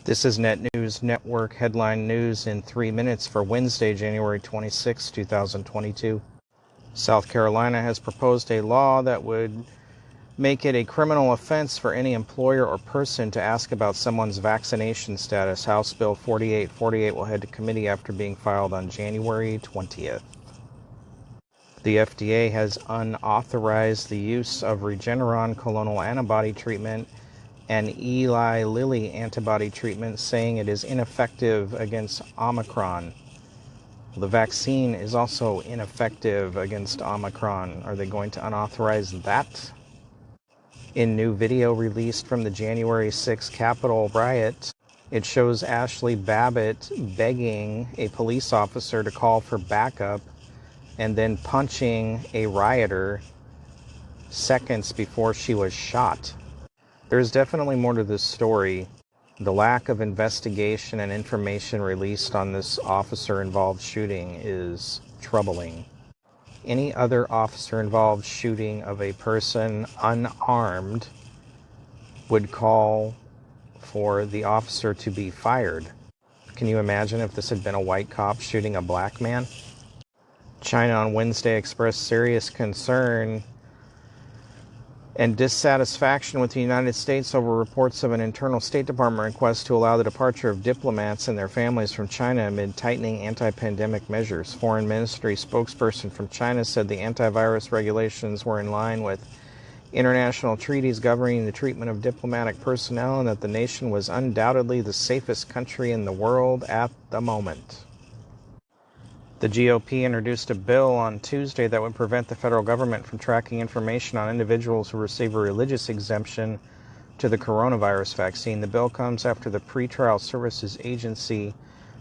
This is Net News Network headline news in 3 minutes for Wednesday, January 26, 2022. South Carolina has proposed a law that would make it a criminal offense for any employer or person to ask about someone's vaccination status. House Bill 4848 will head to committee after being filed on January 20th. The FDA has unauthorized the use of Regeneron colonal antibody treatment and Eli Lilly antibody treatment, saying it is ineffective against Omicron. The vaccine is also ineffective against Omicron. Are they going to unauthorize that? In new video released from the January 6th Capitol riot, it shows Ashli Babbitt begging a police officer to call for backup and then punching a rioter seconds before she was shot. There is definitely more to this story. The lack of investigation and information released on this officer-involved shooting is troubling. Any other officer-involved shooting of a person unarmed would call for the officer to be fired. Can you imagine if this had been a white cop shooting a black man? China on Wednesday expressed serious concern and dissatisfaction with the United States over reports of an internal State Department request to allow the departure of diplomats and their families from China amid tightening anti-pandemic measures. Foreign Ministry spokesperson from China said the antivirus regulations were in line with international treaties governing the treatment of diplomatic personnel and that the nation was undoubtedly the safest country in the world at the moment. The GOP introduced a bill on Tuesday that would prevent the federal government from tracking information on individuals who receive a religious exemption to the coronavirus vaccine. The bill comes after the Pretrial Services Agency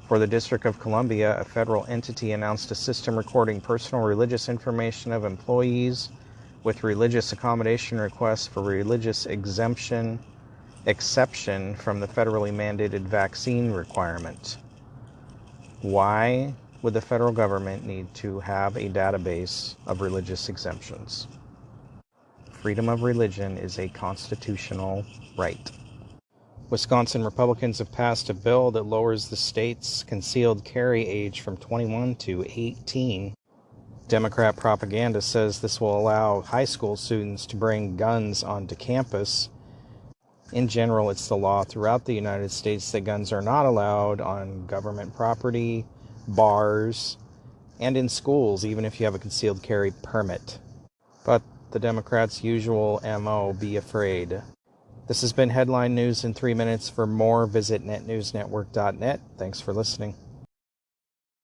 for the District of Columbia, a federal entity, announced a system recording personal religious information of employees with religious accommodation requests for religious exception from the federally mandated vaccine requirement. Why would the federal government need to have a database of religious exemptions? Freedom of religion is a constitutional right. Wisconsin Republicans have passed a bill that lowers the state's concealed carry age from 21 to 18. Democrat propaganda says this will allow high school students to bring guns onto campus. In general, it's the law throughout the United States that guns are not allowed on government property, bars, and in schools, even if you have a concealed carry permit. But the Democrats' usual MO, be afraid. This has been Headline News in 3 minutes. For more, visit netnewsnetwork.net. Thanks for listening.